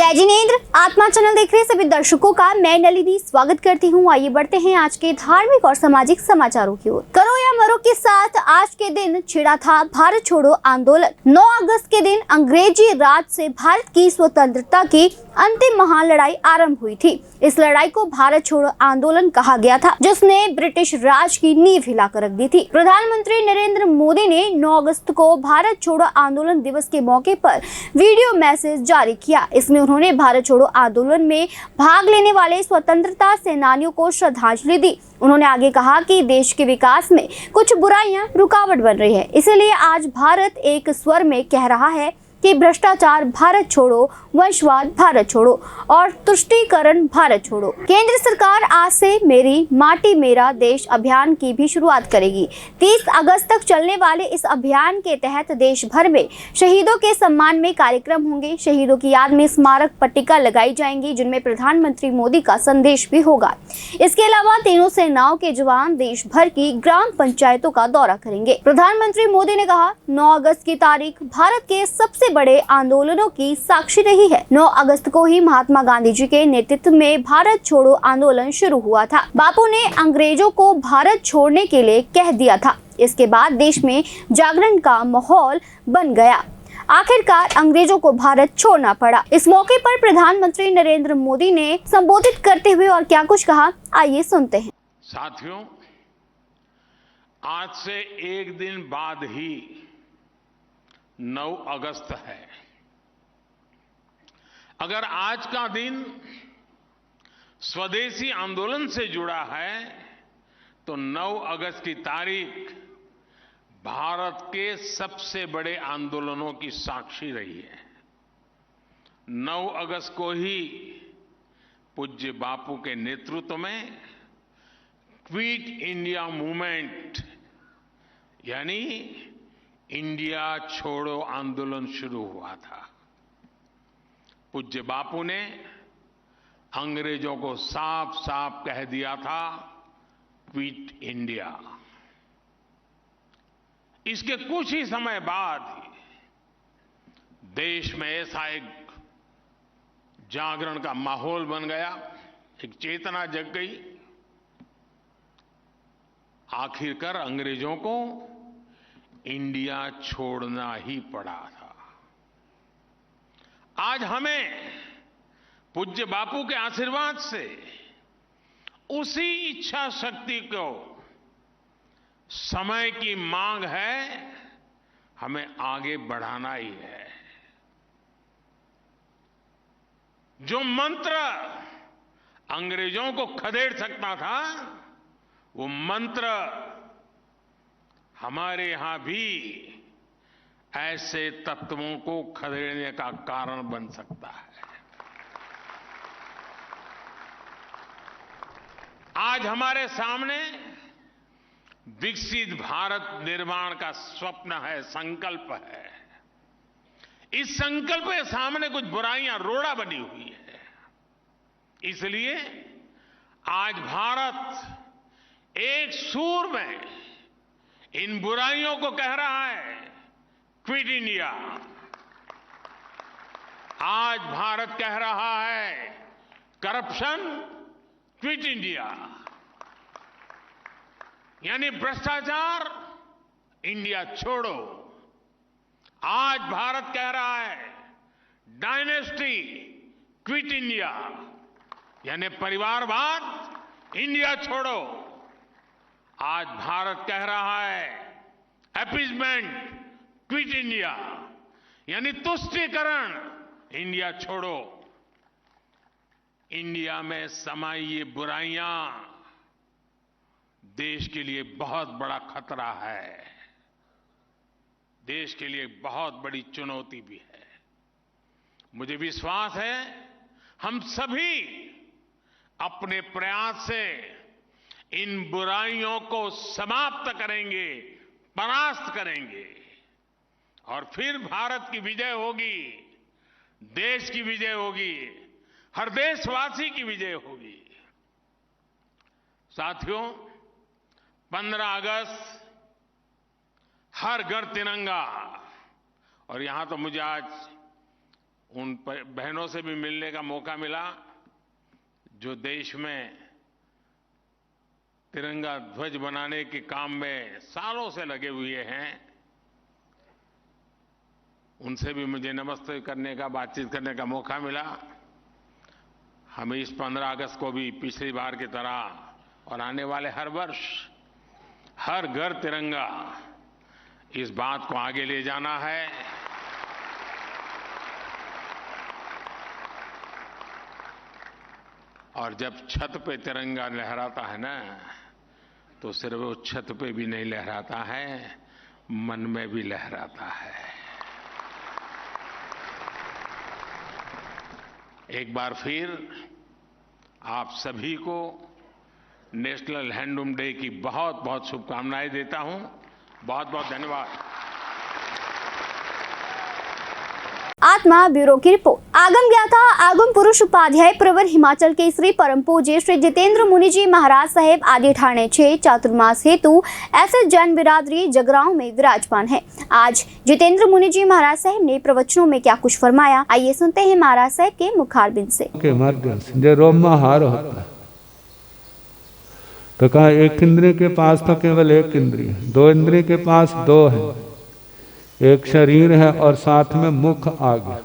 जय जिनेंद्र। आत्मा चैनल देख रहे सभी दर्शकों का मैं नलिनी स्वागत करती हूँ। आइए बढ़ते हैं आज के धार्मिक और सामाजिक समाचारों की ओर। करो या मरो के साथ आज के दिन छिड़ा था भारत छोड़ो आंदोलन। 9 अगस्त के दिन अंग्रेजी राज से भारत की स्वतंत्रता की अंतिम महान लड़ाई आरंभ हुई थी। इस लड़ाई को भारत छोड़ो आंदोलन कहा गया था, जिसने ब्रिटिश राज की नींव हिलाकर रख दी थी। प्रधानमंत्री नरेंद्र मोदी ने 9 अगस्त को भारत छोड़ो आंदोलन दिवस के मौके पर वीडियो मैसेज जारी किया। इसमें उन्होंने भारत छोड़ो आंदोलन में भाग लेने वाले स्वतंत्रता सेनानियों को श्रद्धांजलि दी। उन्होंने आगे कहा कि देश के विकास में कुछ बुराइयां रुकावट बन रही है, इसलिए आज भारत एक स्वर में कह रहा है कि भ्रष्टाचार भारत छोड़ो, वंशवाद भारत छोड़ो और तुष्टीकरण भारत छोड़ो। केंद्र सरकार आज से मेरी माटी मेरा देश अभियान की भी शुरुआत करेगी। 30 अगस्त तक चलने वाले इस अभियान के तहत देश भर में शहीदों के सम्मान में कार्यक्रम होंगे। शहीदों की याद में स्मारक पट्टिका लगाई जाएंगी, जिनमें प्रधानमंत्री मोदी का संदेश भी होगा। इसके अलावा तीनों सेनाओं के जवान देश भर की ग्राम पंचायतों का दौरा करेंगे। प्रधानमंत्री मोदी ने कहा, 9 अगस्त की तारीख भारत के सबसे बड़े आंदोलनों की साक्षी रही है। 9 अगस्त को ही महात्मा गांधी जी के नेतृत्व में भारत छोड़ो आंदोलन शुरू हुआ था। बापू ने अंग्रेजों को भारत छोड़ने के लिए कह दिया था। इसके बाद देश में जागरण का माहौल बन गया। आखिरकार अंग्रेजों को भारत छोड़ना पड़ा। इस मौके पर प्रधानमंत्री नरेंद्र मोदी ने संबोधित करते हुए और क्या कुछ कहा, आइए सुनते हैं। साथियों, आज से एक दिन बाद ही 9 अगस्त है। अगर आज का दिन स्वदेशी आंदोलन से जुड़ा है तो 9 अगस्त की तारीख भारत के सबसे बड़े आंदोलनों की साक्षी रही है। 9 अगस्त को ही पूज्य बापू के नेतृत्व में क्विट इंडिया मूवमेंट यानी इंडिया छोड़ो आंदोलन शुरू हुआ था। पूज्य बापू ने अंग्रेजों को साफ साफ कह दिया था, क्विट इंडिया। इसके कुछ ही समय बाद देश में ऐसा एक जागरण का माहौल बन गया, एक चेतना जग गई। आखिरकार अंग्रेजों को इंडिया छोड़ना ही पड़ा था। आज हमें पूज्य बापू के आशीर्वाद से उसी इच्छा शक्ति को समय की मांग है, हमें आगे बढ़ाना ही है। जो मंत्र अंग्रेजों को खदेड़ सकता था, वो मंत्र हमारे यहां भी ऐसे तत्वों को खदेड़ने का कारण बन सकता है। आज हमारे सामने विकसित भारत निर्माण का स्वप्न है, संकल्प है। इस संकल्प के सामने कुछ बुराइयां रोड़ा बनी हुई है। इसलिए आज भारत एक सूर में इन बुराइयों को कह रहा है, क्विट इंडिया। आज भारत कह रहा है, करप्शन, क्विट इंडिया। यानी भ्रष्टाचार, इंडिया छोड़ो। आज भारत कह रहा है, डायनेस्टी, क्विट इंडिया। यानी परिवारवाद, इंडिया छोड़ो। आज भारत कह रहा है, अपीजमेंट, क्विट इंडिया। यानी तुष्टीकरण, इंडिया छोड़ो। इंडिया में समाई ये बुराइयां देश के लिए बहुत बड़ा खतरा है, देश के लिए बहुत बड़ी चुनौती भी है। मुझे विश्वास है हम सभी अपने प्रयास से इन बुराइयों को समाप्त करेंगे, परास्त करेंगे और फिर भारत की विजय होगी, देश की विजय होगी, हर देशवासी की विजय होगी। साथियों, 15 अगस्त हर घर तिरंगा। और यहां तो मुझे आज उन बहनों से भी मिलने का मौका मिला जो देश में तिरंगा ध्वज बनाने के काम में सालों से लगे हुए हैं। उनसे भी मुझे नमस्ते करने का, बातचीत करने का मौका मिला। हमें इस 15 अगस्त को भी पिछली बार की तरह और आने वाले हर वर्ष हर घर तिरंगा, इस बात को आगे ले जाना है। और जब छत पे तिरंगा लहराता है ना, तो सिर्फ वो छत पे भी नहीं लहराता है, मन में भी लहराता है। एक बार फिर आप सभी को नेशनल हैंडलूम डे की बहुत बहुत शुभकामनाएं देता हूं। बहुत बहुत धन्यवाद। आत्मा ब्यूरो की रिपोर्ट। आगम गया था आगम पुरुष उपाध्याय प्रवर हिमाचल के श्री परम पूज्य श्री जितेंद्र मुनि जी महाराज साहेब आदि ठाणे 6 चातुर्मास हेतु ऐसे जैन बिरादरी जगरांव में विराजमान है। आज जितेंद्र मुनि जी महाराज साहेब ने प्रवचनों में क्या कुछ फरमाया, आइए सुनते हैं महाराज साहेब के मुखारबिंद से। जो रोमाहार होता है तो कहा एक इंद्रिय के पास तो केवल एक इंद्रिय, दो इंद्रिय के पास दो है, एक शरीर है और साथ में मुख आ गया।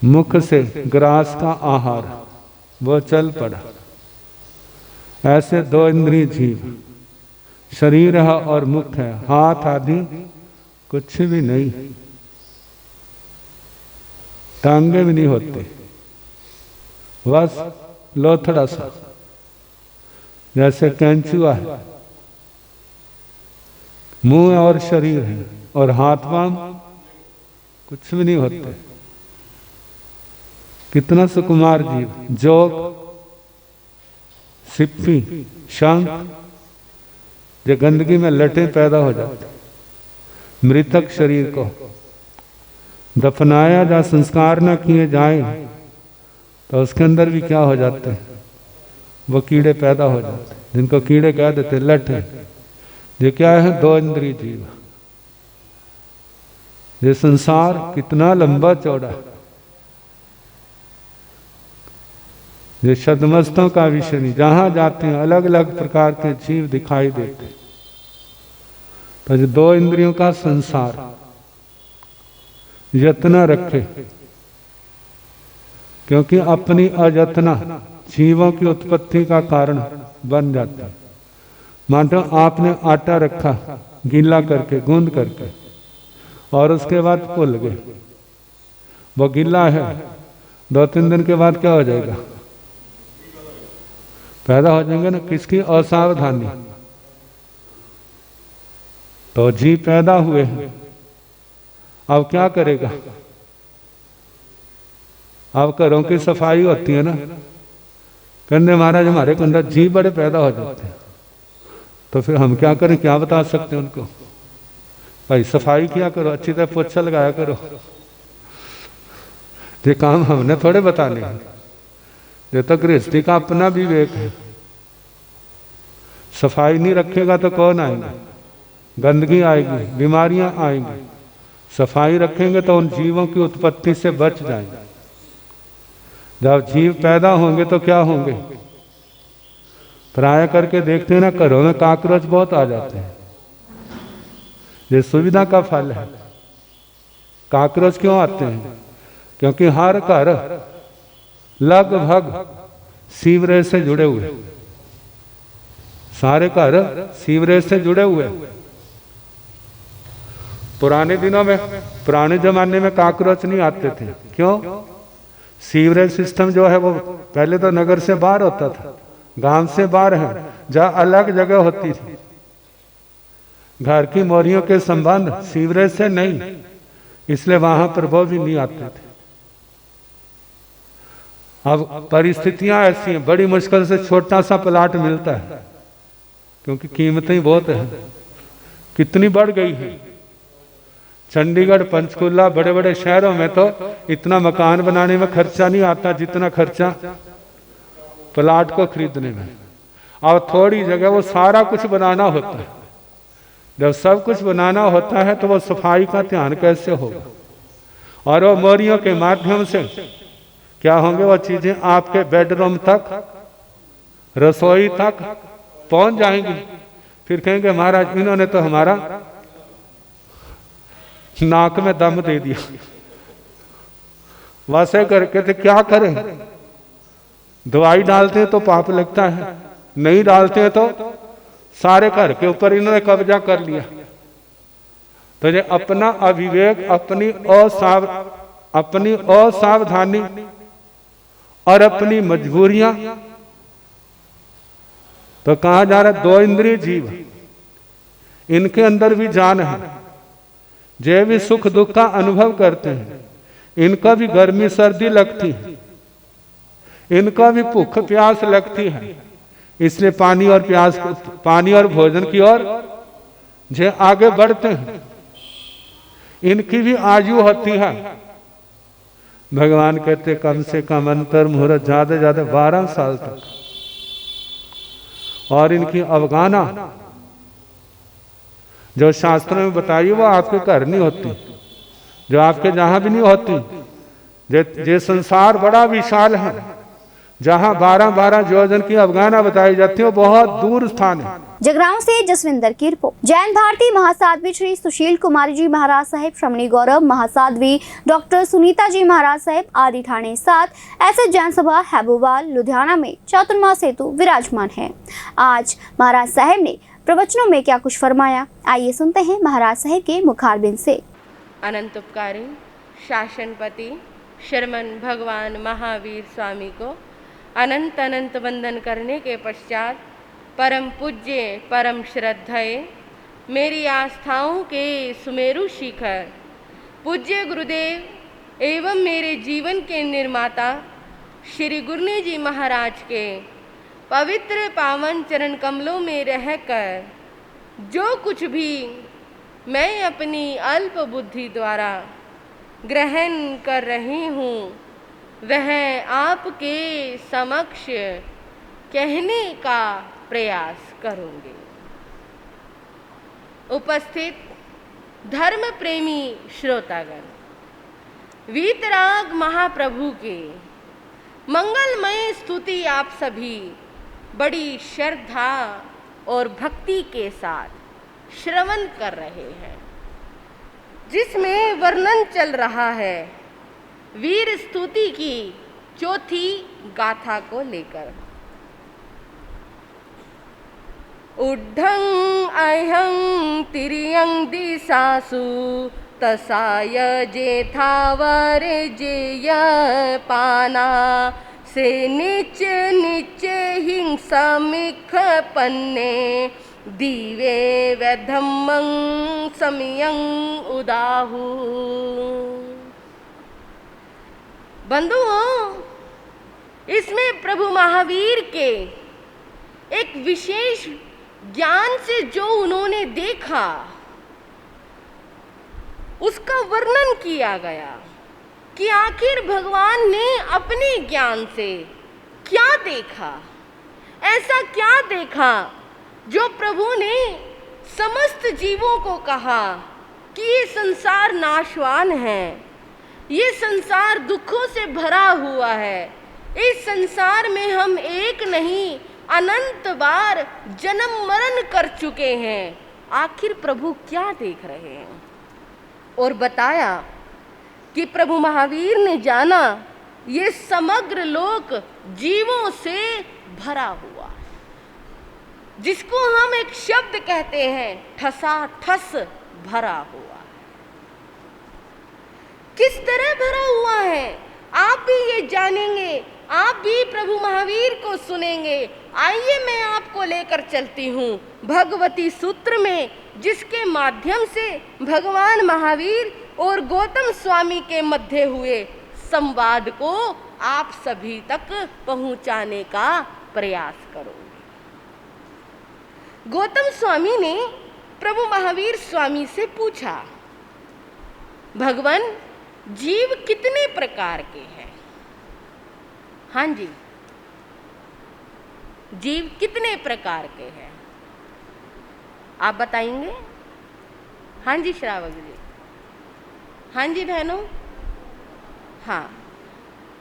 मुख से ग्रास का आहार वो चल पड़ा। ऐसे दो इंद्रिय जीव, शरीर है और मुख है, हाथ आदि कुछ भी नहीं, टांगे भी नहीं होते, बस लोथड़ा सा जैसे कैंचुआ है। मुंह और शरीर है और हाथ पांव कुछ भी नहीं होते। कितना सुकुमार जीव, जोग, सिप्पी, शंख, जो गंदगी में लटे पैदा हो जाते। मृतक शरीर को दफनाया जा, संस्कार न किए जाए तो उसके अंदर भी क्या हो जाते हैं, वो कीड़े पैदा हो जाते, जिनको कीड़े कह देते लटे। ये क्या है, दो इंद्रिय जीव। ये संसार कितना लंबा चौड़ा, ये सदमस्तों का विषय नहीं। जहां जाते हैं अलग अलग प्रकार के जीव दिखाई देते। तो ये दो इंद्रियों का संसार यत्न रखे, क्योंकि अपनी अयत्ना जीवों की उत्पत्ति का कारण बन जाता है। मानो आपने आटा रखा गीला करके, गूंद करके, और उसके बाद भूल गए, वो गीला है, 2-3 दिन के बाद क्या हो जाएगा, पैदा हो जाएंगे ना। किसकी असावधानी। तो जीव पैदा हुए हैं, अब क्या करेगा। अब घरों की सफाई होती है ना, कहने महाराज हमारे के अंदर जीव बड़े पैदा हो जाते हैं, तो फिर हम क्या करें, क्या बता सकते हैं उनको। भाई सफाई किया करो, अच्छी तरह पोछा लगाया करो। ये काम हमने थोड़े बताने हैं, ये तो गृहस्थी का अपना विवेक है। सफाई नहीं रखेगा तो कौन आएगा, गंदगी आएगी, बीमारियां आएंगी। सफाई रखेंगे तो उन जीवों की उत्पत्ति से बच जाएंगे। जब जीव पैदा होंगे तो क्या होंगे, प्राय करके देखते हैं ना, घरों में काकरोच बहुत आ जाते हैं। ये सुविधा का फल है। काकरोच क्यों आते हैं, क्योंकि हर घर लगभग सीवरेज से जुड़े हुए, सारे घर सीवरेज से जुड़े हुए। पुराने दिनों में, पुराने जमाने में काकरोच नहीं आते थे। क्यों, सीवरेज सिस्टम जो है वो पहले तो नगर से बाहर होता था, गांव से बाहर है, जहां अलग जगह होती थी। घर की मोरियों के संबंध सीवरेज से नहीं, इसलिए वहां पर वो भी नहीं आते थे। अब परिस्थितियां ऐसी हैं, बड़ी मुश्किल से छोटा सा प्लाट मिलता है, क्योंकि कीमतें बहुत है, कितनी बढ़ गई है। चंडीगढ़, पंचकुला, बड़े बड़े शहरों में तो इतना मकान बनाने में खर्चा नहीं आता जितना खर्चा प्लाट को खरीदने में। और थोड़ी जगह वो सारा कुछ बनाना होता है। जब सब कुछ बनाना होता है तो वो सफाई का ध्यान कैसे होगा। और वो मोरियों के माध्यम से क्या होंगे, वो चीजें आपके बेडरूम तक, रसोई तक पहुंच जाएंगी। फिर कहेंगे महाराज इन्होंने तो हमारा नाक में दम दे दिया। वैसे करके तो क्या करें, दवाई डालते हैं तो पाप लगता है, नहीं डालते हैं तो सारे घर के ऊपर इन्होंने कब्जा कर लिया। तो ये अपना अविवेक, अपनी असावधानी और अपनी मजबूरियां, तो कहा जा रहा है 2 इंद्रिय जीव, इनके अंदर भी जान है, जो भी सुख दुख का अनुभव करते हैं, इनका भी गर्मी सर्दी लगती है, इनका भी भूख प्यास लगती है। इसलिए पानी और भोजन की ओर जो आगे बढ़ते हैं, इनकी भी आयु होती है। भगवान कहते कम से कम अंतर मुहूर्त ज्यादा ज्यादा 12 साल तक, और इनकी अवगाना जो शास्त्रों में बताई वो आपके घर नहीं होती, जो आपके जहां भी नहीं होती। ये संसार बड़ा विशाल है, जहां 12-12 योजन की अवगाना बताई जाती है, वो बहुत दूर स्थान है। जगरांव से जसविंदर की रिपोर्ट। जैन भारती महासाध्वी श्री सुशील कुमारी जी महाराज साहेब, श्रमणी गौरव महासाध्वी डॉक्टर सुनीता जी महाराज साहेब आदि ठाणे 7 ऐसे जैन सभा हैबोवाल लुधियाना में चातुर्मास हेतु विराजमान है। आज महाराज साहेब ने प्रवचनों में क्या कुछ फरमाया, आइए सुनते हैं महाराज साहेब के मुखारबिंद से। अनंत उपकारी शासनपति श्रीमन भगवान महावीर स्वामी को अनंत अनंत वंदन करने के पश्चात परम पूज्य परम श्रद्धेय मेरी आस्थाओं के सुमेरु शिखर पूज्य गुरुदेव एवं मेरे जीवन के निर्माता श्री गुरु जी महाराज के पवित्र पावन चरण कमलों में रहकर जो कुछ भी मैं अपनी अल्प बुद्धि द्वारा ग्रहण कर रही हूँ, वह आपके समक्ष कहने का प्रयास करूँगी। उपस्थित धर्म प्रेमी श्रोतागण, वीतराग महाप्रभु के मंगलमय स्तुति आप सभी बड़ी श्रद्धा और भक्ति के साथ श्रवण कर रहे हैं, जिसमें वर्णन चल रहा है वीर स्तुति की 4थी गाथा को लेकर। उड्ढं अहं तिर्यं दिशासु तसाय जेथावर जेय पाना से नीचे नीचे हिंसा मिख पन्ने दीवे वधम्मं समयं उदाहु। बंधुओं, इसमें प्रभु महावीर के एक विशेष ज्ञान से जो उन्होंने देखा उसका वर्णन किया गया कि आखिर भगवान ने अपने ज्ञान से क्या देखा, ऐसा क्या देखा जो प्रभु ने समस्त जीवों को कहा कि ये संसार नाशवान है, ये संसार दुखों से भरा हुआ है, इस संसार में हम एक नहीं अनंत बार जन्म मरण कर चुके हैं। आखिर प्रभु क्या देख रहे हैं? और बताया कि प्रभु महावीर ने जाना ये समग्र लोक जीवों से भरा हुआ है, जिसको हम एक शब्द कहते हैं ठसाठस भरा हुआ है। किस तरह भरा हुआ है आप भी ये जानेंगे, आप भी प्रभु महावीर को सुनेंगे। आइए मैं आपको लेकर चलती हूँ भगवती सूत्र में, जिसके माध्यम से भगवान महावीर और गौतम स्वामी के मध्य हुए संवाद को आप सभी तक पहुंचाने का प्रयास करो। गौतम स्वामी ने प्रभु महावीर स्वामी से पूछा, भगवान जीव कितने प्रकार के हैं? हाँ जी, जीव कितने प्रकार के हैं आप बताएंगे? हाँ जी श्रावक जी, हाँ जी बहनों, हाँ,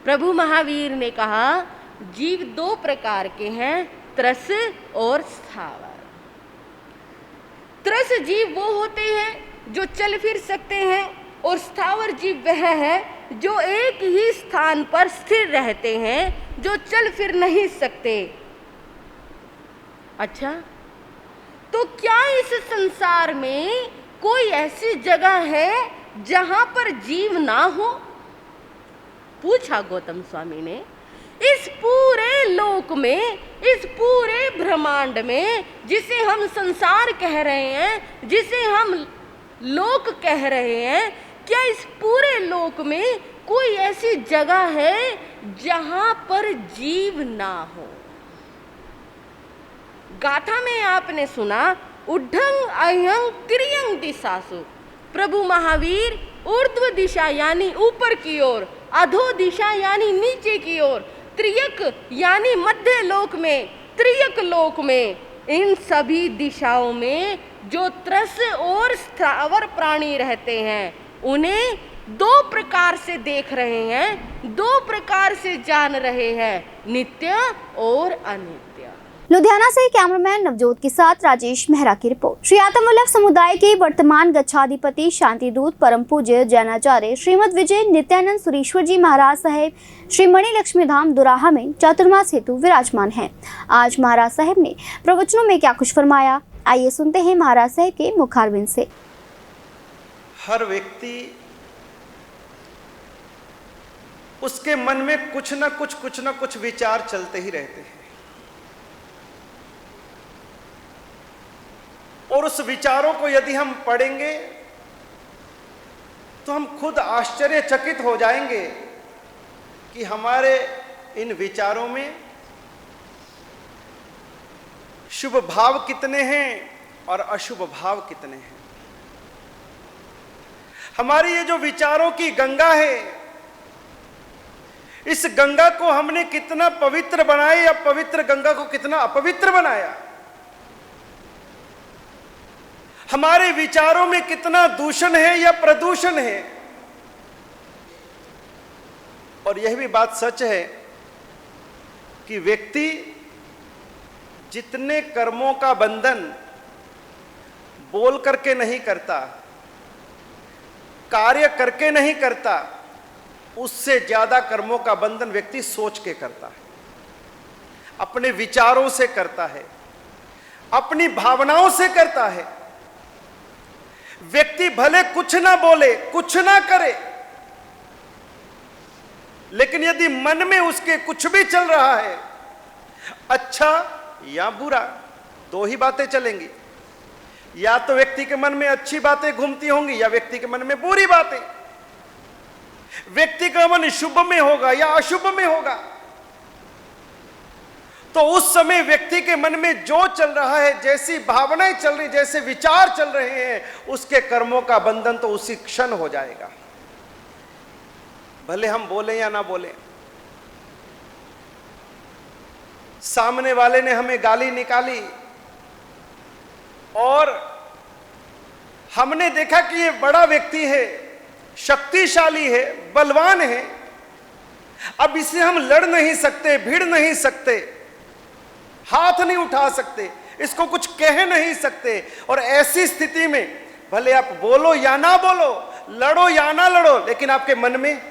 प्रभु महावीर ने कहा जीव दो प्रकार के हैं, त्रस और स्थावर। त्रस जीव वो होते हैं जो चल फिर सकते हैं, और स्थावर जीव वह है जो एक ही स्थान पर स्थिर रहते हैं, जो चल फिर नहीं सकते। अच्छा, तो क्या इस संसार में कोई ऐसी जगह है जहां पर जीव ना हो? पूछा गौतम स्वामी ने। इस पूरे लोक में, इस पूरे ब्रह्मांड में, जिसे हम संसार कह रहे हैं, जिसे हम लोक कह रहे हैं, क्या इस पूरे लोक में कोई ऐसी जगह है जहां पर जीव ना हो? गाथा में आपने सुना उड्ढंग अह्यंग तिर्यंग दिशासु। प्रभु महावीर ऊर्ध्व दिशा यानी ऊपर की ओर, अधो दिशा यानी नीचे की ओर, त्रियक यानी मध्य लोक में, त्रियक लोक में, इन सभी दिशाओं में जो त्रस और स्थावर प्राणी रहते हैं, उन्हें दो प्रकार से देख रहे हैं, दो प्रकार से जान रहे हैं, नित्य और अनित्य। लुधियाना से कैमरामैन नवजोत के साथ राजेश मेहरा की रिपोर्ट। श्री आत्मवल्लभ समुदाय के वर्तमान गच्छाधिपति शांतिदूत परम पूज्य जैनाचार्य श्रीमद विजय नित्यानंद सुरेश्वर जी महाराज साहेब श्री मणि लक्ष्मी धाम दुराहा में चातुर्मास हेतु विराजमान हैं। आज महाराज साहेब ने प्रवचनों में क्या कुछ फरमाया, आइए सुनते हैं महाराज साहेब के मुखारबिंद से। हर व्यक्ति उसके मन में कुछ न कुछ विचार चलते ही रहते हैं, और उस विचारों को यदि हम पढ़ेंगे तो हम खुद आश्चर्यचकित हो जाएंगे कि हमारे इन विचारों में शुभ भाव कितने हैं और अशुभ भाव कितने हैं। हमारी ये जो विचारों की गंगा है, इस गंगा को हमने कितना पवित्र बनाया या पवित्र गंगा को कितना अपवित्र बनाया। हमारे विचारों में कितना दूषण है या प्रदूषण है। और यह भी बात सच है कि व्यक्ति जितने कर्मों का बंधन बोल करके नहीं करता, कार्य करके नहीं करता, उससे ज्यादा कर्मों का बंधन व्यक्ति सोच के करता है, अपने विचारों से करता है, अपनी भावनाओं से करता है। व्यक्ति भले कुछ ना बोले, कुछ ना करे, लेकिन यदि मन में उसके कुछ भी चल रहा है, अच्छा या बुरा, दो ही बातें चलेंगी। या तो व्यक्ति के मन में अच्छी बातें घूमती होंगी या व्यक्ति के मन में बुरी बातें। व्यक्ति का मन शुभ में होगा या अशुभ में होगा, तो उस समय व्यक्ति के मन में जो चल रहा है, जैसी भावनाएं चल रही, जैसे विचार चल रहे हैं, उसके कर्मों का बंधन तो उसी क्षण हो जाएगा, भले हम बोले या ना बोले। सामने वाले ने हमें गाली निकाली और हमने देखा कि ये बड़ा व्यक्ति है, शक्तिशाली है, बलवान है, अब इसे हम लड़ नहीं सकते, भिड़ नहीं सकते, हाथ नहीं उठा सकते, इसको कुछ कह नहीं सकते। और ऐसी स्थिति में भले आप बोलो या ना बोलो, लड़ो या ना लड़ो, लेकिन आपके मन में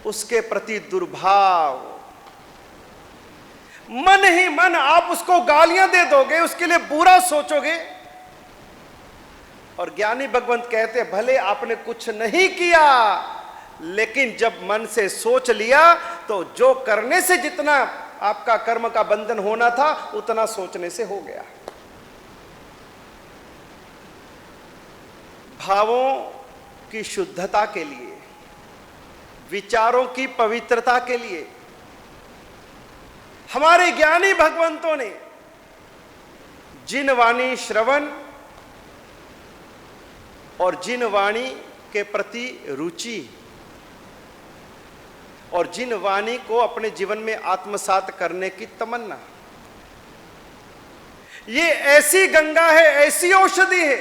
उसके प्रति दुर्भाव, मन ही मन आप उसको गालियां दे दोगे, उसके लिए बुरा सोचोगे। और ज्ञानी भगवंत कहते हैं भले आपने कुछ नहीं किया, लेकिन जब मन से सोच लिया तो जो करने से जितना आपका कर्म का बंधन होना था, उतना सोचने से हो गया। भावों की शुद्धता के लिए, विचारों की पवित्रता के लिए हमारे ज्ञानी भगवंतों ने जिन वाणी श्रवण और जिन वाणी के प्रति रुचि और जिन वाणी को अपने जीवन में आत्मसात करने की तमन्ना, ये ऐसी गंगा है, ऐसी औषधि है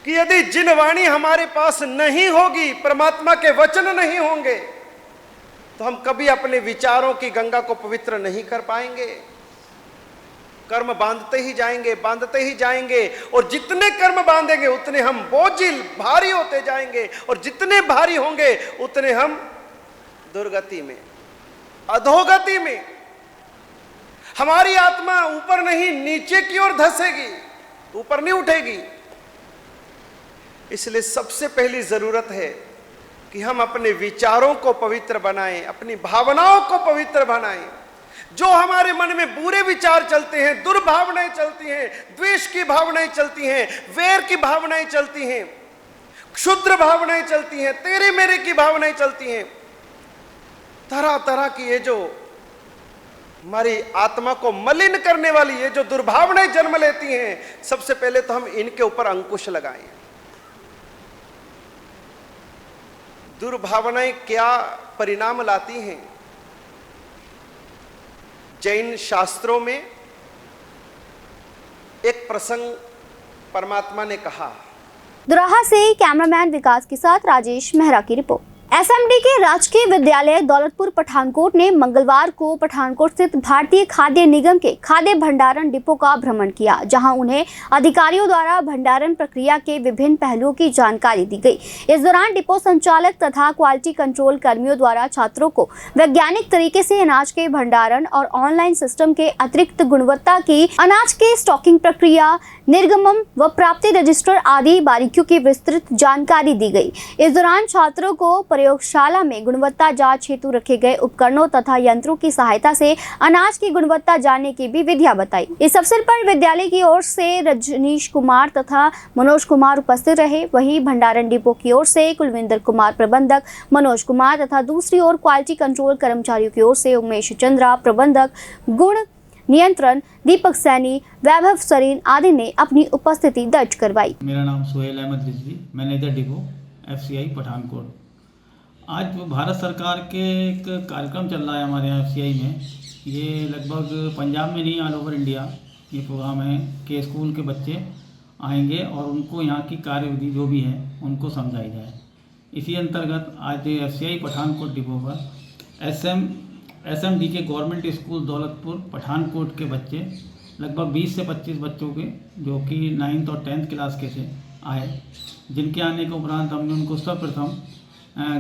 कि यदि जिन वाणी हमारे पास नहीं होगी, परमात्मा के वचन नहीं होंगे, तो हम कभी अपने विचारों की गंगा को पवित्र नहीं कर पाएंगे। कर्म बांधते ही जाएंगे, बांधते ही जाएंगे, और जितने कर्म बांधेंगे उतने हम बोझिल भारी होते जाएंगे, और जितने भारी होंगे उतने हम दुर्गति में, अधोगति में, हमारी आत्मा ऊपर नहीं नीचे की ओर धंसेगी, ऊपर नहीं उठेगी। इसलिए सबसे पहली जरूरत है कि हम अपने विचारों को पवित्र बनाएं, अपनी भावनाओं को पवित्र बनाएं। जो हमारे मन में बुरे विचार चलते हैं, दुर्भावनाएं चलती हैं, द्वेष की भावनाएं चलती हैं, वैर की भावनाएं चलती हैं, क्षुद्र भावनाएं चलती हैं, तेरे मेरे की भावनाएं चलती हैं, तरह तरह की ये जो हमारी आत्मा को मलिन करने वाली ये जो दुर्भावनाएं जन्म लेती हैं, सबसे पहले तो हम इनके ऊपर अंकुश लगाएं। दुर्भावनाएं क्या परिणाम लाती हैं? जैन शास्त्रों में एक प्रसंग परमात्मा ने कहा। दुराहा से कैमरामैन विकास के साथ राजेश मेहरा की रिपोर्ट। एसएमडी के राजकीय विद्यालय दौलतपुर पठानकोट ने मंगलवार को पठानकोट स्थित भारतीय खाद्य निगम के खाद्य भंडारण डिपो का भ्रमण किया, जहां उन्हें अधिकारियों द्वारा भंडारण प्रक्रिया के विभिन्न पहलुओं की जानकारी दी गई। इस दौरान डिपो संचालक तथा क्वालिटी कंट्रोल कर्मियों द्वारा छात्रों को वैज्ञानिक तरीके से अनाज के भंडारण और ऑनलाइन सिस्टम के अतिरिक्त गुणवत्ता की अनाज के स्टॉकिंग प्रक्रिया, निर्गमन व प्राप्ति रजिस्टर आदि बारीकियों की विस्तृत जानकारी दी गई। इस दौरान छात्रों को प्रयोगशाला में गुणवत्ता जांच हेतु रखे गए उपकरणों तथा यंत्रों की सहायता से अनाज की गुणवत्ता जानने की भी विधियां बताई। इस अवसर पर विद्यालय की ओर से रजनीश कुमार तथा मनोज कुमार उपस्थित रहे। वहीं भंडारण डिपो की ओर से कुलविंदर कुमार प्रबंधक, मनोज कुमार तथा दूसरी ओर क्वालिटी कंट्रोल कर्मचारियों की ओर से उमेश चंद्रा प्रबंधक, गुण नियंत्रण दीपक सैनी, वैभव सरीन आदि ने अपनी उपस्थिति दर्ज करवाई। मेरा नाम Suhail Ahmad Rizvi, manager depot FCI Pathankot. आज भारत सरकार के एक कार्यक्रम चल रहा है हमारे यहाँ FCI में। ये लगभग पंजाब में नहीं, ऑल ओवर इंडिया ये प्रोग्राम है कि स्कूल के बच्चे आएंगे और उनको यहाँ की कार्यविधि जो भी है उनको समझाई जाए। इसी अंतर्गत आज FCI पठानकोट डिपो पर SMD के गवर्नमेंट स्कूल दौलतपुर पठानकोट के बच्चे लगभग 20 से 25 बच्चों के, जो कि 9th और 10th क्लास के थे, आए। जिनके आने के उपरांत हमने उनको सर्वप्रथम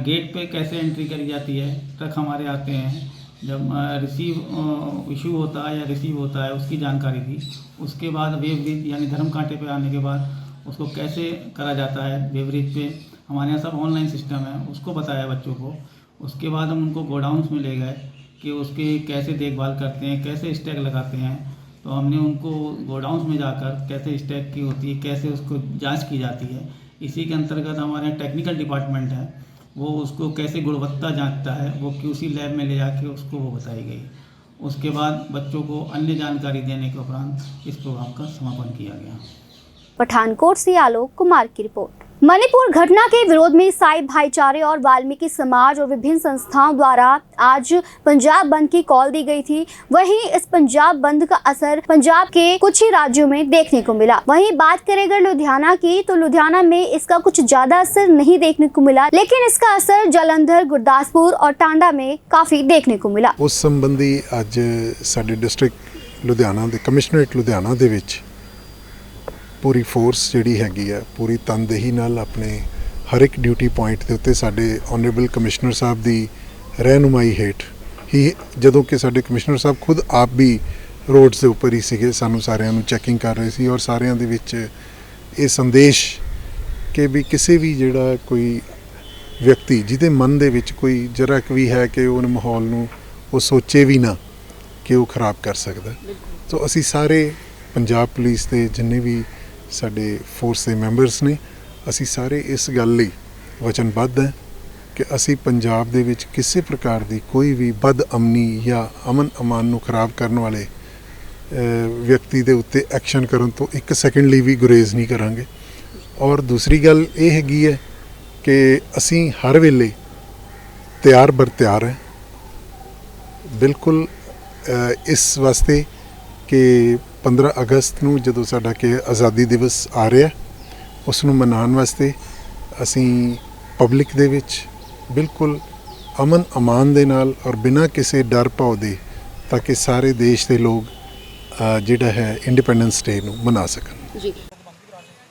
गेट पे कैसे एंट्री करी जाती है, ट्रक हमारे आते हैं, जब इशू होता है या रिसीव होता है उसकी जानकारी दी। उसके बाद वेव ब्रिज यानी धर्म कांटे पे आने के बाद उसको कैसे करा जाता है, वेव ब्रिज पे हमारे यहाँ सब ऑनलाइन सिस्टम है, उसको बताया बच्चों को। उसके बाद हम उनको गोडाउन्स में ले गए कि उसके कैसे देखभाल करते हैं, कैसे स्टैक लगाते हैं। तो हमने उनको गोडाउन्स में जाकर कैसे स्टैक की होती है, कैसे उसको जांच की जाती है। इसी के अंतर्गत हमारे टेक्निकल डिपार्टमेंट है, वो उसको कैसे गुणवत्ता जांचता है, वो QC लैब में ले जाके उसको वो बताई गई। उसके बाद बच्चों को अन्य जानकारी देने के उपरांत इस प्रोग्राम का समापन किया गया। पठानकोट से आलोक कुमार की रिपोर्ट। मणिपुर घटना के विरोध में ईसाई भाईचारे और वाल्मीकि समाज और विभिन्न संस्थाओं द्वारा आज पंजाब बंद की कॉल दी गई थी। वहीं इस पंजाब बंद का असर पंजाब के कुछ ही राज्यों में देखने को मिला। वहीं बात करें अगर लुधियाना की, तो लुधियाना में इसका कुछ ज्यादा असर नहीं देखने को मिला, लेकिन इसका असर जालंधर, गुरदासपुर और टांडा में काफी देखने को मिला। उस संबंधी आज साडे डिस्ट्रिक्ट लुधियाना दे कमिश्नरेट लुधियाना दे विच पूरी फोर्स जिहड़ी हैगी है पूरी तनदेही नाल अपने हर एक ड्यूटी पॉइंट के उत्ते साडे ऑनरेबल कमिश्नर साहब दी रहनुमाई हेठ ही, जदों कि साडे कमिश्नर साहब खुद आप भी रोड्स के उपर ही सीगे, सानू सारिਆਂ ਨੂੰ चैकिंग कर रहे सी और सारिਆਂ ਦੇ ਵਿੱਚ ਇਹ संदेश कि भी किसी भी ਜਿਹੜਾ कोई व्यक्ति ਜਿਹਦੇ मन ਦੇ ਵਿੱਚ कोई जरा भी है कि उन माहौल ਨੂੰ ਉਹ सोचे भी ना कि वो खराब कर सकता। तो असी सारे पंजाब पुलिस के जिन्ने भी साडे फोर्स के मैंबर्स ने, असी सारे इस गल लई वचनबद्ध हैं कि असी पंजाब दे विच किसी प्रकार की कोई भी बद अमनी या अमन अमान नूं खराब करने वाले व्यक्ति दे उत्ते एक्शन करन तो एक सैकेंड लिए भी गुरेज नहीं करांगे। और दूसरी गल ये हैगी है कि असी हर वेले तैयार बर तैयार हैं, बिल्कुल इस वास्ते कि 15 अगस्त नूं जदों साडा कि आज़ादी दिवस आ रहा ਉਸ ਨੂੰ ਮਨਾਉਣ ਵਾਸਤੇ ਅਸੀਂ ਪਬਲਿਕ ਦੇ ਵਿੱਚ ਬਿਲਕੁਲ ਅਮਨ ਅਮਾਨ ਦੇ ਨਾਲ ਔਰ ਬਿਨਾਂ ਕਿਸੇ ਡਰ ਭਾਵ ਦੇ, ਤਾਂ ਕਿ ਸਾਰੇ ਦੇਸ਼ ਦੇ ਲੋਕ ਜਿਹੜਾ ਹੈ ਇੰਡੀਪੈਂਡੈਂਸ ਡੇ ਨੂੰ ਮਨਾ ਸਕਣ। ਜੀ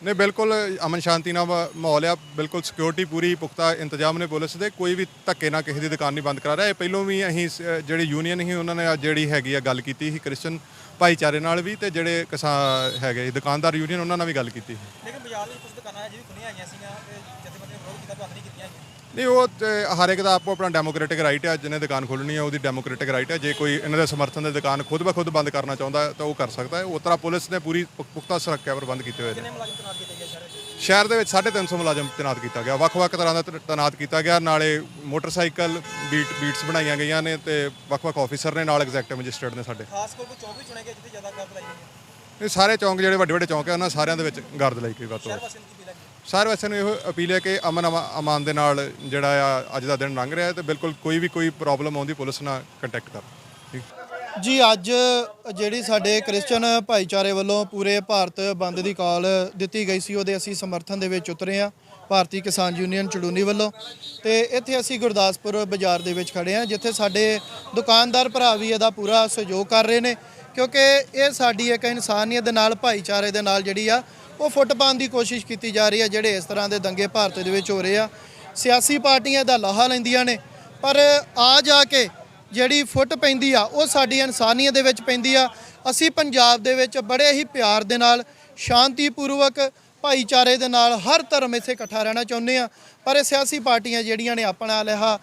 ਨੇ ਬਿਲਕੁਲ ਅਮਨ ਸ਼ਾਂਤੀ ਨਾਲ ਮਾਹੌਲ ਆ, ਬਿਲਕੁਲ ਸਿਕਿਉਰਿਟੀ ਪੂਰੀ ਪੁਖਤਾ ਇੰਤਜ਼ਾਮ ਨੇ ਪੁਲਿਸ ਦੇ, ਕੋਈ ਵੀ ਧੱਕੇ ਨਾਲ ਕਿਸੇ ਦੀ ਦੁਕਾਨ ਨਹੀਂ ਬੰਦ ਕਰਾ ਰਿਹਾ। ਇਹ ਪਹਿਲੋਂ ਵੀ ਅਸੀਂ ਜਿਹੜੀ ਯੂਨੀਅਨ ਸੀ ਉਹਨਾਂ ਨੇ ਜਿਹੜੀ ਹੈਗੀ ਆ ਗੱਲ ਕੀਤੀ ਸੀ ਕ੍ਰਿਸਚਨ ਭਾਈਚਾਰੇ ਨਾਲ ਵੀ, ਤੇ ਜਿਹੜੇ ਕਿਸਾਨ ਹੈਗੇ ਦੁਕਾਨਦਾਰ ਯੂਨੀਅਨ ਉਹਨਾਂ ਨਾਲ ਵੀ ਗੱਲ ਕੀਤੀ ਸੀ। ਲੇਕਿਨ ਬਾਜ਼ਾਰ ਵਿੱਚ ਕੁਝ ਦੁਕਾਨਾਂ ਹੈ ਜਿਹੜੀ ਖੁੱਲੀਆਂ ਆਈਆਂ ਸੀਗੀਆਂ ਤੇ ਜਥੇਬੰਦੀ ਨੇ ਵਿਰੋਧ ਕੀਤਾ, ਬੰਦ ਨਹੀਂ ਕੀਤੀਆਂ ਗਈਆਂ। ਨਹੀਂ, ਉਹ ਤੇ ਹਰ ਇੱਕ ਦਾ ਆਪੋ ਆਪਣਾ ਡੈਮੋਕ੍ਰੈਟਿਕ ਰਾਈਟ ਹੈ, ਜਿਹਨੇ ਦੁਕਾਨ ਖੋਲ੍ਹਣੀ ਹੈ ਉਹਦੀ ਡੈਮੋਕ੍ਰੈਟਿਕ ਰਾਈਟ ਹੈ। ਜੇ ਕੋਈ ਇਹਨਾਂ ਦੇ ਸਮਰਥਨ ਦੇ ਦੁਕਾਨ ਖੁਦ ਬ ਖੁਦ ਬੰਦ ਕਰਨਾ ਚਾਹੁੰਦਾ ਤਾਂ ਉਹ ਕਰ ਸਕਦਾ ਹੈ। ਉਸ ਤਰ੍ਹਾਂ ਪੁਲਿਸ ਨੇ ਪੂਰੀ ਪੁਖਤਾ ਸੁਰੱਖਿਆ ਪ੍ਰਬੰਧ ਕੀਤੇ ਹੋਏ ਨੇ। ਕਿੰਨੇ ਮੁਲਾਜ਼ਮ ਤੈਨਾਤ ਕੀਤੇ ਗਏ ਸ਼ਹਿਰ ਦੇ ਵਿੱਚ 350 ਮੁਲਾਜ਼ਮ ਤੈਨਾਤ ਕੀਤਾ ਗਿਆ, ਵੱਖ-ਵੱਖ ਤਰ੍ਹਾਂ ਦਾ ਤੈਨਾਤ ਕੀਤਾ ਗਿਆ। ਨਾਲੇ ਮੋਟਰਸਾਈਕਲ ਬੀਟਸ ਬਣਾਈਆਂ ਗਈਆਂ ਨੇ ਤੇ ਵੱਖ-ਵੱਖ ਆਫੀਸਰ ਨੇ, ਨਾਲ ਐਗਜ਼ੈਕਟਿਵ ਮੈਜਿਸਟਰੇਟ ਨੇ ਸਾਡੇ। ਖਾਸ ਕਰਕੇ ਚੌਕ ਵੀ ਚੁਣੇ ਗਏ ਜਿੱਥੇ ਜ਼ਿਆਦਾ ਗਰਦ ਲਾਈ ਗਈ ਹੈ। ਇਹ ਸਾਰੇ ਚੌਂਕ ਜਿਹੜੇ ਵੱਡੇ ਚੌਂਕ ਹੈ ਉਹਨਾਂ ਸਾਰਿਆਂ ਦੇ ਵਿੱਚ ਗਰਦ ਲਾਈ ਗਈ। ਸ਼ਹਿਰ ਵਾਸੀਆਂ ਦੀ ਅਪੀਲ ਹੈ ਸਾਰੇ ਵਾਸੀਆਂ ਨੂੰ ਇਹੋ ਅਪੀਲ ਹੈ ਕਿ ਅਮਨ ਅਮਾਨ ਦੇ ਨਾਲ ਜਿਹੜਾ ਆ ਅੱਜ ਦਾ ਦਿਨ ਲੰਘ ਰਿਹਾ ਹੈ, ਤੇ ਬਿਲਕੁਲ ਕੋਈ ਪ੍ਰੋਬਲਮ ਆਉਂਦੀ ਪੁਲਿਸ ਨਾਲ ਕੰਟੈਕਟ ਕਰ। ਠੀਕ ਜੀ ਅੱਜ ਜਿਹੜੀ ਸਾਡੇ ਕ੍ਰਿਸਚਨ ਭਾਈਚਾਰੇ ਵੱਲੋਂ ਪੂਰੇ ਭਾਰਤ ਬੰਦ ਦੀ ਕਾਲ ਦਿੱਤੀ ਗਈ ਸੀ, ਉਹਦੇ ਅਸੀਂ ਸਮਰਥਨ ਦੇ ਵਿੱਚ ਉਤਰੇ ਹਾਂ ਭਾਰਤੀ ਕਿਸਾਨ ਯੂਨੀਅਨ ਚੜੂਨੀ ਵੱਲੋਂ। ਤੇ ਇੱਥੇ ਅਸੀਂ ਗੁਰਦਾਸਪੁਰ ਬਾਜ਼ਾਰ ਦੇ ਵਿੱਚ ਖੜੇ ਹਾਂ, ਜਿੱਥੇ ਸਾਡੇ ਦੁਕਾਨਦਾਰ ਭਰਾ ਵੀ ਇਹਦਾ ਪੂਰਾ ਸਹਿਯੋਗ ਕਰ ਰਹੇ ਨੇ, ਕਿਉਂਕਿ ਇਹ ਸਾਡੀ ਇੱਕ ਇਨਸਾਨੀਅਤ ਦੇ ਨਾਲ, ਭਾਈਚਾਰੇ ਦੇ ਨਾਲ ਜਿਹੜੀ ਆ ਉਹ ਫੁੱਟ ਪਾਉਣ ਦੀ ਕੋਸ਼ਿਸ਼ ਕੀਤੀ ਜਾ ਰਹੀ ਹੈ। ਜਿਹੜੇ ਇਸ ਤਰ੍ਹਾਂ ਦੇ ਦੰਗੇ ਭਾਰਤ ਦੇ ਵਿੱਚ ਹੋ ਰਹੇ ਆ, ਸਿਆਸੀ ਪਾਰਟੀਆਂ ਇਹਦਾ ਲਾਹਾ ਲੈਂਦੀਆਂ ਨੇ, ਪਰ ਆ ਜਾ ਕੇ ਜਿਹੜੀ ਫੁੱਟ ਪੈਂਦੀ ਆ ਉਹ ਸਾਡੀ ਇਨਸਾਨੀਅਤ ਦੇ ਵਿੱਚ ਪੈਂਦੀ ਆ। ਅਸੀਂ ਪੰਜਾਬ ਦੇ ਵਿੱਚ ਬੜੇ ਹੀ ਪਿਆਰ ਦੇ ਨਾਲ, ਸ਼ਾਂਤੀਪੂਰਵਕ, ਭਾਈਚਾਰੇ ਦੇ ਨਾਲ ਹਰ ਧਰਮ ਇੱਥੇ ਇਕੱਠਾ ਰਹਿਣਾ ਚਾਹੁੰਦੇ ਆ, ਪਰ ਇਹ ਸਿਆਸੀ ਪਾਰਟੀਆਂ ਜਿਹੜੀਆਂ ਨੇ ਆਪਣਾ ਲਿਹਾ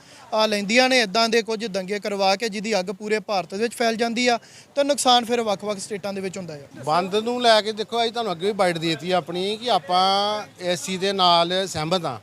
ਲੈਂਦੀਆਂ ਨੇ ਇੱਦਾਂ ਦੇ ਕੁਝ ਦੰਗੇ ਕਰਵਾ ਕੇ, ਜਿਹਦੀ ਅੱਗ ਪੂਰੇ ਭਾਰਤ ਦੇ ਵਿੱਚ ਫੈਲ ਜਾਂਦੀ ਆ ਤੇ ਨੁਕਸਾਨ ਫਿਰ ਵੱਖ-ਵੱਖ ਸਟੇਟਾਂ ਦੇ ਵਿੱਚ ਹੁੰਦਾ ਹੈ। ਬੰਦ ਨੂੰ ਲੈ ਕੇ ਦੇਖੋ, ਅਸੀਂ ਤੁਹਾਨੂੰ ਅੱਗੇ ਵੀ ਬਾਈਟ ਦੇ ਦਿੱਤੀ ਆਪਣੀ ਕਿ ਆਪਾਂ ਇਸ ਚੀਜ਼ ਦੇ ਨਾਲ ਸਹਿਮਤ ਹਾਂ,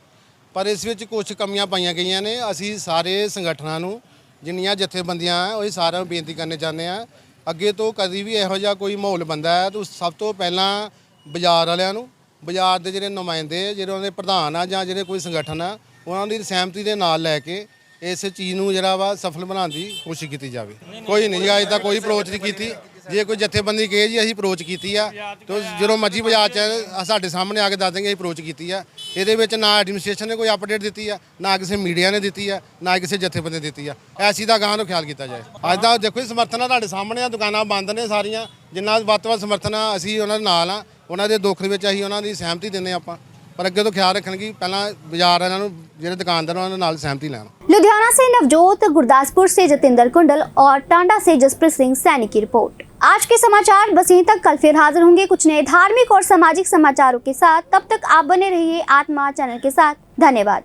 ਪਰ ਇਸ ਵਿੱਚ ਕੁਝ ਕਮੀਆਂ ਪਾਈਆਂ ਗਈਆਂ ਨੇ। ਅਸੀਂ ਸਾਰੇ ਸੰਗਠਨਾਂ ਨੂੰ, ਜਿੰਨੀਆਂ ਜਥੇਬੰਦੀਆਂ ਉਹ ਸਾਰਿਆਂ ਨੂੰ ਬੇਨਤੀ ਕਰਨੇ ਚਾਹੁੰਦੇ ਹਾਂ, ਅੱਗੇ ਤੋਂ ਕਦੀ ਵੀ ਇਹੋ ਜਿਹਾ ਕੋਈ ਮਾਹੌਲ ਬਣਦਾ ਹੈ ਤਾਂ ਸਭ ਤੋਂ ਪਹਿਲਾਂ ਬਾਜ਼ਾਰ ਵਾਲਿਆਂ ਨੂੰ, ਬਾਜ਼ਾਰ ਦੇ ਜਿਹੜੇ ਨੁਮਾਇੰਦੇ, ਜਿਹੜੇ ਉਹਨਾਂ ਦੇ ਪ੍ਰਧਾਨ ਆ ਜਾਂ ਜਿਹੜੇ ਕੋਈ ਸੰਗਠਨ ਆ, ਉਹਨਾਂ ਦੀ ਸਹਿਮਤੀ ਦੇ ਨਾਲ ਲੈ ਕੇ ਇਸ ਚੀਜ਼ ਨੂੰ ਜਿਹੜਾ ਵਾ ਸਫਲ ਬਣਾਉਣ ਦੀ ਕੋਸ਼ਿਸ਼ ਕੀਤੀ ਜਾਵੇ। ਕੋਈ ਨਹੀਂ ਅੱਜ ਤੱਕ ਕੋਈ ਅਪਰੋਚ ਨਹੀਂ ਕੀਤੀ। ਜੇ ਕੋਈ ਜਥੇਬੰਦੀ ਕਹੇ ਜੀ ਅਸੀਂ ਅਪਰੋਚ ਕੀਤੀ ਆ, ਤਾਂ ਜਦੋਂ ਮਰਜ਼ੀ ਬਾਜ਼ਾਰ 'ਚ ਸਾਡੇ ਸਾਹਮਣੇ ਆ ਕੇ ਦੱਸ ਦੇਣਗੇ ਅਸੀਂ ਅਪਰੋਚ ਕੀਤੀ ਆ। ਇਹਦੇ ਵਿੱਚ ਨਾ ਐਡਮਿਨਿਸਟ੍ਰੇਸ਼ਨ ਨੇ ਕੋਈ ਅਪਡੇਟ ਦਿੱਤੀ ਆ, ਨਾ ਕਿਸੇ ਮੀਡੀਆ ਨੇ ਦਿੱਤੀ ਆ, ਨਾ ਕਿਸੇ ਜਥੇਬੰਦੀ ਨੇ ਦਿੱਤੀ ਆ। ਐਸੀ ਦਾ ਗਾਂ ਨੂੰ ਖਿਆਲ ਕੀਤਾ ਜਾਏ। ਅੱਜ ਦਾ ਦੇਖੋ ਸਮਰਥਨ ਆ ਤੁਹਾਡੇ ਸਾਹਮਣੇ ਆ, ਦੁਕਾਨਾਂ ਬੰਦ ਨੇ ਸਾਰੀਆਂ, ਜਿੰਨਾ ਵੱਧ ਤੋਂ ਵੱਧ ਸਮਰਥਨ ਆ ਅਸੀਂ ਉਹਨਾਂ ਦੇ ਨਾਲ ਆ। ਉਹਨਾਂ ਦੇ ਦੁੱਖ ਦੇ ਵਿੱਚ ਅਸੀਂ ਉਹਨਾਂ ਦੀ ਸਹਿਮਤੀ ਦਿੰਦੇ ਆਪਾਂ, पर अगे तो ख्याल रखन कि पहला बाजार जो दुकानदार नाल सहमति लैन। लुधियाना से नवजोत, गुरदासपुर से जतिंदर कुंडल और टांडा से जसप्रीत सिंह सैनी की रिपोर्ट। आज के समाचार बस यहीं तक। कल फिर हाजिर होंगे कुछ नए धार्मिक और सामाजिक समाचारों के साथ। तब तक आप बने रहिए आत्मा चैनल के साथ। धन्यवाद।